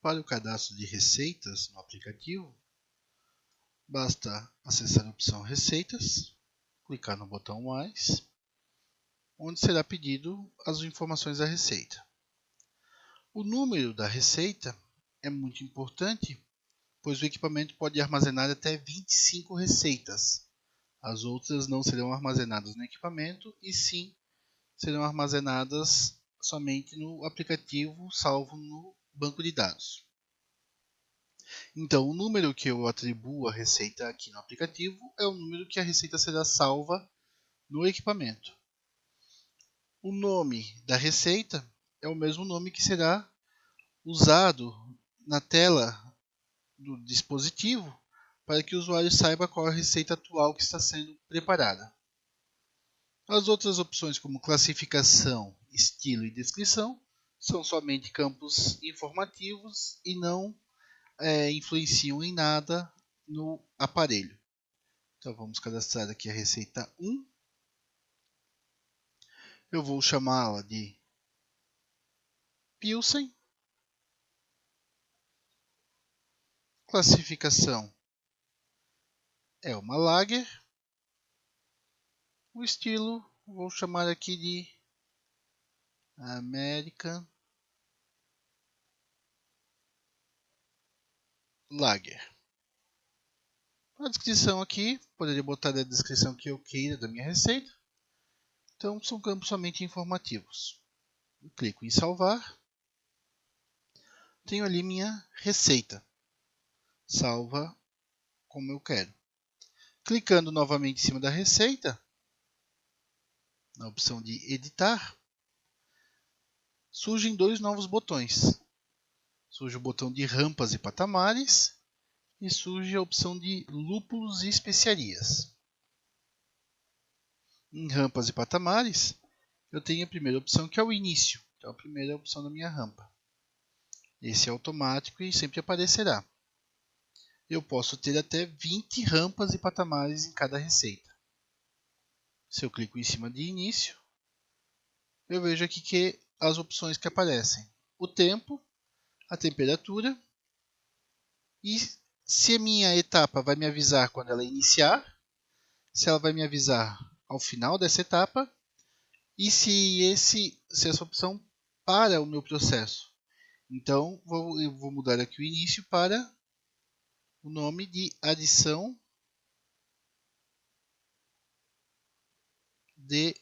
Para o cadastro de receitas no aplicativo, basta acessar a opção Receitas, clicar no botão Mais, onde será pedido as informações da receita. O número da receita é muito importante, pois o equipamento pode armazenar até 25 receitas. As outras não serão armazenadas no equipamento, e sim serão armazenadas somente no aplicativo salvo no banco de dados. Então, o número que eu atribuo à receita aqui no aplicativo é o número que a receita será salva no equipamento. O nome da receita é o mesmo nome que será usado na tela do dispositivo para que o usuário saiba qual é a receita atual que está sendo preparada. As outras opções, como classificação, estilo e descrição, são somente campos informativos e não influenciam em nada no aparelho. Então vamos cadastrar aqui a receita 1. Eu vou chamá-la de Pilsen. Classificação é uma Lager. O estilo vou chamar aqui de American Lager. A descrição aqui, poderia botar a descrição que eu queira da minha receita. Então são campos somente informativos. Eu clico em salvar. Tenho ali minha receita. Salva como eu quero. Clicando novamente em cima da receita, na opção de editar, surgem dois novos botões. Surge o botão de rampas e patamares e surge a opção de lúpulos e especiarias. Em rampas e patamares, eu tenho a primeira opção, que é o início. Então, a primeira opção da minha rampa. Esse é automático e sempre aparecerá. Eu posso ter até 20 rampas e patamares em cada receita. Se eu clico em cima de início, eu vejo aqui que as opções que aparecem: o tempo, a temperatura, e se a minha etapa vai me avisar quando ela iniciar, se ela vai me avisar ao final dessa etapa, e se essa opção para o meu processo. Então, eu vou mudar aqui o início para o nome de adição de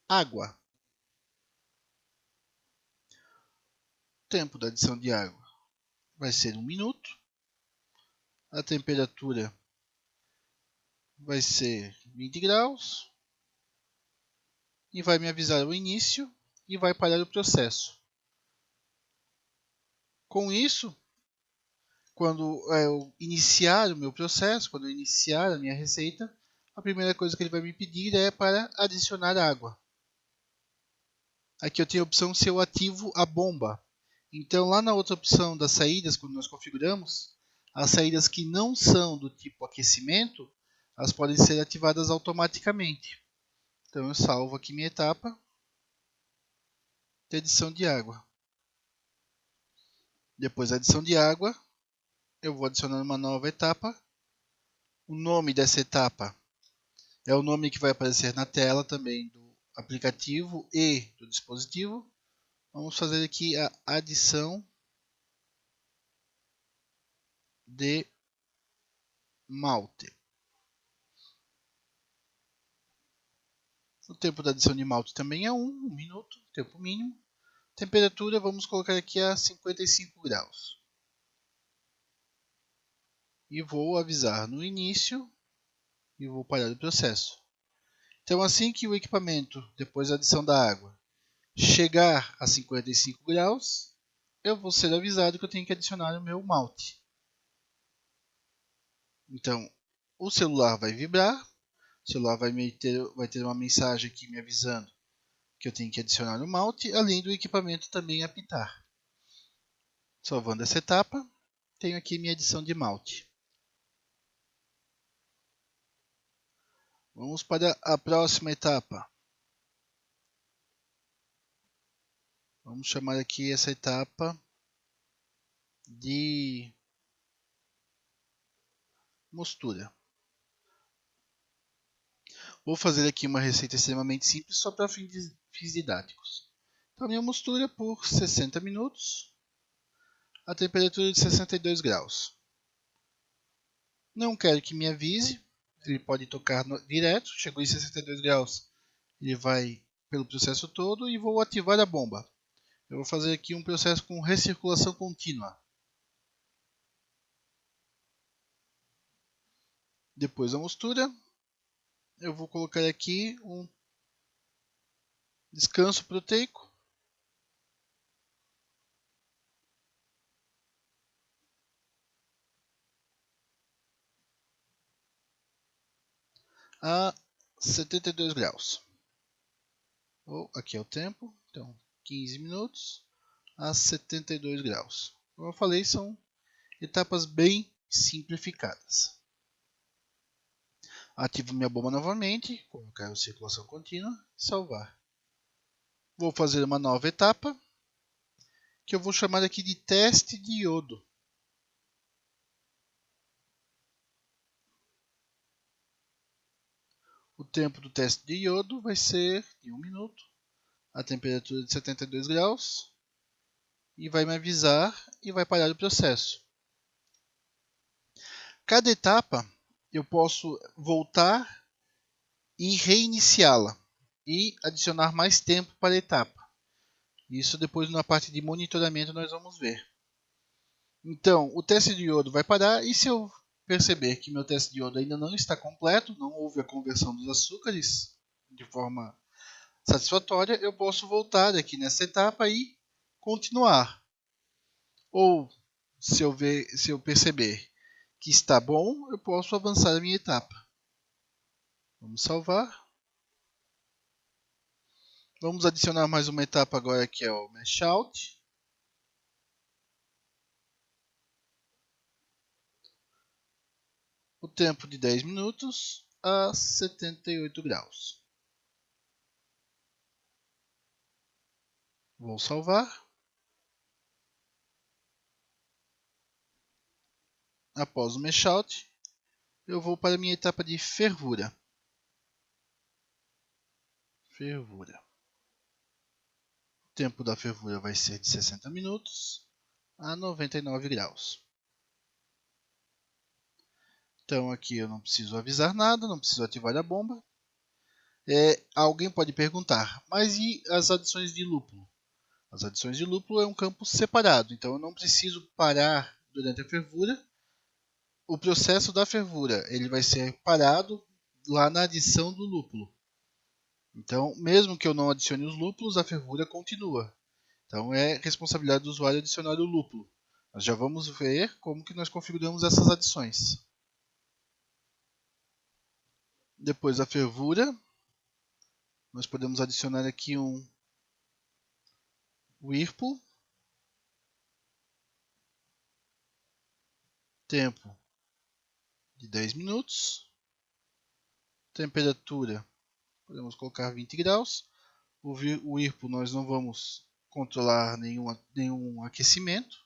água. O tempo da adição de água vai ser 1 minuto. A temperatura vai ser 20 graus. E vai me avisar o início e vai parar o processo. Com isso, quando eu iniciar o meu processo, quando eu iniciar a minha receita, a primeira coisa que ele vai me pedir é para adicionar água. Aqui eu tenho a opção se eu ativo a bomba. Então lá na outra opção das saídas, quando nós configuramos, as saídas que não são do tipo aquecimento, elas podem ser ativadas automaticamente. Então eu salvo aqui minha etapa de adição de água. Depois da adição de água, eu vou adicionar uma nova etapa. O nome dessa etapa é o nome que vai aparecer na tela também do aplicativo e do dispositivo. Vamos fazer aqui a adição de malte. O tempo da adição de malte também é 1 minuto, tempo mínimo. Temperatura vamos colocar aqui a 55 graus. E vou avisar no início e vou parar o processo. Então assim que o equipamento, depois da adição da água, chegar a 55 graus, eu vou ser avisado que eu tenho que adicionar o meu malte. Então, o celular vai vibrar, o celular vai ter uma mensagem aqui me avisando que eu tenho que adicionar o malte, além do equipamento também apitar. Salvando essa etapa, tenho aqui minha adição de malte. Vamos para a próxima etapa. Vamos chamar aqui essa etapa de mostura. Vou fazer aqui uma receita extremamente simples só para fins didáticos. Então, minha mostura por 60 minutos, a temperatura de 62 graus. Não quero que me avise, ele pode tocar direto, chegou em 62 graus, ele vai pelo processo todo e vou ativar a bomba. Eu vou fazer aqui um processo com recirculação contínua. Depois da mostura, eu vou colocar aqui um descanso proteico. A 72 graus. Aqui é o tempo, então 15 minutos a 72 graus. Como eu falei, são etapas bem simplificadas. Ativo minha bomba novamente, colocar a circulação contínua e salvar. Vou fazer uma nova etapa, que eu vou chamar aqui de teste de iodo. O tempo do teste de iodo vai ser de 1 minuto, a temperatura de 72 graus, e vai me avisar e vai parar o processo. Cada etapa eu posso voltar e reiniciá-la e adicionar mais tempo para a etapa. Isso depois na parte de monitoramento nós vamos ver. Então, o teste de iodo vai parar e se eu perceber que meu teste de iodo ainda não está completo, não houve a conversão dos açúcares de forma satisfatória, eu posso voltar aqui nessa etapa e continuar. Ou, se eu perceber que está bom, eu posso avançar a minha etapa. Vamos salvar. Vamos adicionar mais uma etapa agora que é o Mesh Out. O tempo de 10 minutos a 78 graus. Vou salvar. Após o Mesh Out, eu vou para a minha etapa de fervura. Fervura. O tempo da fervura vai ser de 60 minutos a 99 graus. Então aqui eu não preciso avisar nada, não preciso ativar a bomba. Alguém pode perguntar, mas e as adições de lúpulo? As adições de lúpulo é um campo separado, então eu não preciso parar durante a fervura. O processo da fervura ele vai ser parado lá na adição do lúpulo. Então, mesmo que eu não adicione os lúpulos, a fervura continua. Então, é responsabilidade do usuário adicionar o lúpulo. Nós já vamos ver como que nós configuramos essas adições. Depois da fervura, nós podemos adicionar aqui um Whirlpool. Tempo de 10 minutos. Temperatura, podemos colocar 20 graus. O Whirlpool nós não vamos controlar nenhum aquecimento.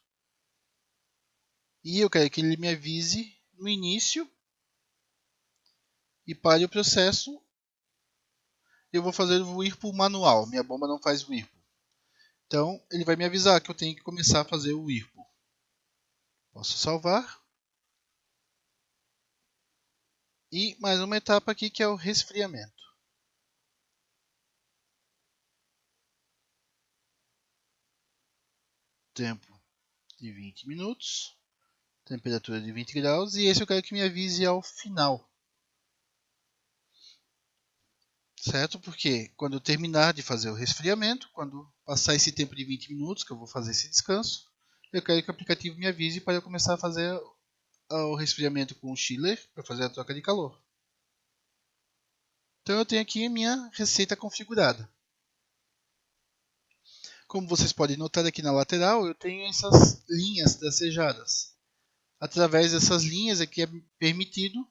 E eu quero que ele me avise no início e pare o processo. Eu vou fazer o Whirlpool manual, minha bomba não faz Whirlpool. Então ele vai me avisar que eu tenho que começar a fazer o Whirlpool. Posso salvar. E mais uma etapa aqui que é o resfriamento. Tempo de 20 minutos. Temperatura de 20 graus. E esse eu quero que me avise ao final. Certo? Porque quando eu terminar de fazer o resfriamento, quando passar esse tempo de 20 minutos, que eu vou fazer esse descanso, eu quero que o aplicativo me avise para eu começar a fazer o resfriamento com o chiller, para fazer a troca de calor. Então eu tenho aqui a minha receita configurada. Como vocês podem notar aqui na lateral, eu tenho essas linhas tracejadas. Através dessas linhas aqui é permitido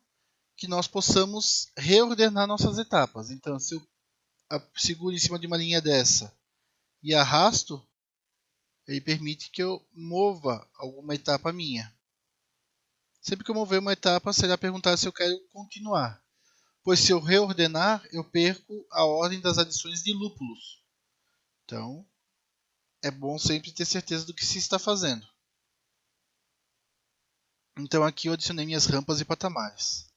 que nós possamos reordenar nossas etapas. Então, se eu seguro em cima de uma linha dessa e arrasto, ele permite que eu mova alguma etapa minha. Sempre que eu mover uma etapa, será perguntado se eu quero continuar, pois se eu reordenar, eu perco a ordem das adições de lúpulos. Então, é bom sempre ter certeza do que se está fazendo. Então aqui eu adicionei minhas rampas e patamares.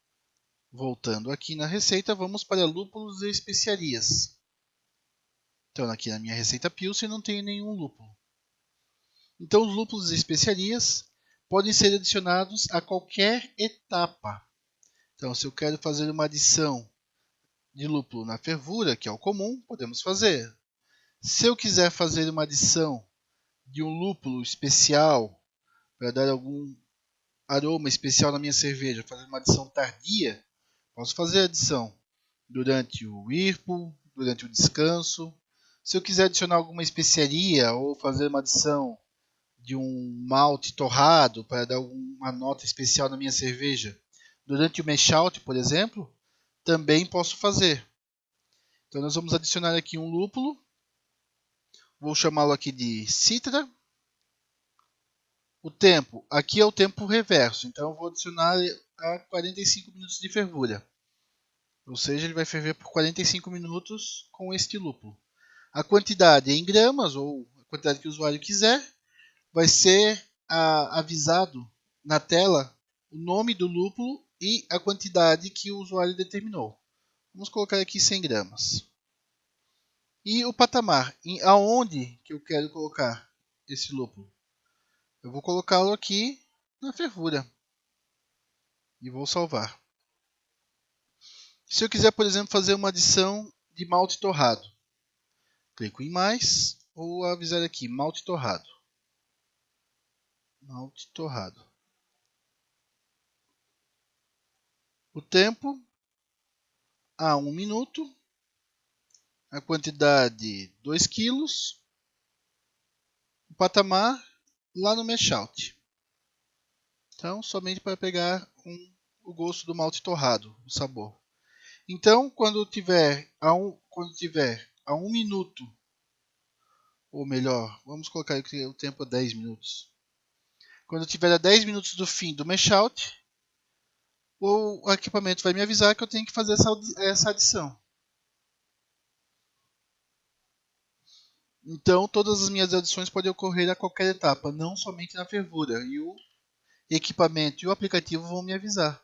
Voltando aqui na receita, vamos para lúpulos e especiarias. Então aqui na minha receita Pilsen não tem nenhum lúpulo. Então os lúpulos e especiarias podem ser adicionados a qualquer etapa. Então se eu quero fazer uma adição de lúpulo na fervura, que é o comum, podemos fazer. Se eu quiser fazer uma adição de um lúpulo especial para dar algum aroma especial na minha cerveja, fazer uma adição tardia, posso fazer a adição durante o whirlpool, durante o descanso. Se eu quiser adicionar alguma especiaria ou fazer uma adição de um malte torrado para dar uma nota especial na minha cerveja, durante o mash out, por exemplo, também posso fazer. Então nós vamos adicionar aqui um lúpulo. Vou chamá-lo aqui de Citra. O tempo, aqui é o tempo reverso, então eu vou adicionar a 45 minutos de fervura. Ou seja, ele vai ferver por 45 minutos com este lúpulo. A quantidade em gramas, ou a quantidade que o usuário quiser, vai ser avisado na tela o nome do lúpulo e a quantidade que o usuário determinou. Vamos colocar aqui 100 gramas. E o patamar, aonde que eu quero colocar esse lúpulo? Eu vou colocá-lo aqui na fervura e vou salvar. Se eu quiser, por exemplo, fazer uma adição de malte torrado, clico em mais, vou avisar aqui, malte torrado. Malte torrado. O tempo, a 1 minuto. A quantidade, 2 kg. O patamar, lá no mash out. Então, somente para pegar o gosto do malte torrado, o sabor. Então, quando tiver a 1 minuto, ou melhor, vamos colocar aqui o tempo a 10 minutos. Quando tiver a 10 minutos do fim do mash out, o equipamento vai me avisar que eu tenho que fazer essa adição. Então, todas as minhas adições podem ocorrer a qualquer etapa, não somente na fervura. E o equipamento e o aplicativo vão me avisar.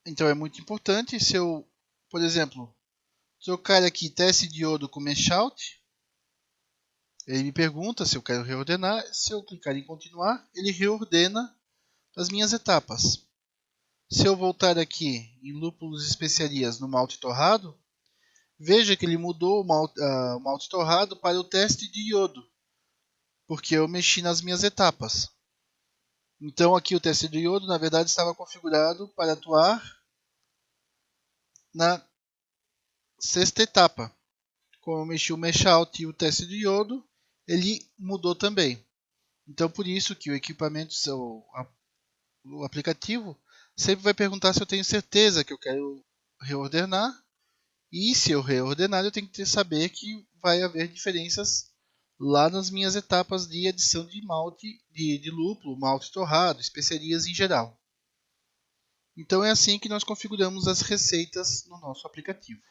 Então, é muito importante se eu, por exemplo, trocar aqui teste de iodo com mash out, ele me pergunta se eu quero reordenar. Se eu clicar em continuar, ele reordena as minhas etapas. Se eu voltar aqui em lúpulos e especiarias no malte torrado, veja que ele mudou o malte torrado para o teste de iodo, porque eu mexi nas minhas etapas. Então aqui o teste de iodo, na verdade, estava configurado para atuar na sexta etapa. Como eu mexi o mesh out e o teste de iodo, ele mudou também. Então por isso que o equipamento, o aplicativo, sempre vai perguntar se eu tenho certeza que eu quero reordenar. E se eu reordenar, eu tenho que saber que vai haver diferenças lá nas minhas etapas de adição de malte, de lúpulo, malte torrado, especiarias em geral. Então é assim que nós configuramos as receitas no nosso aplicativo.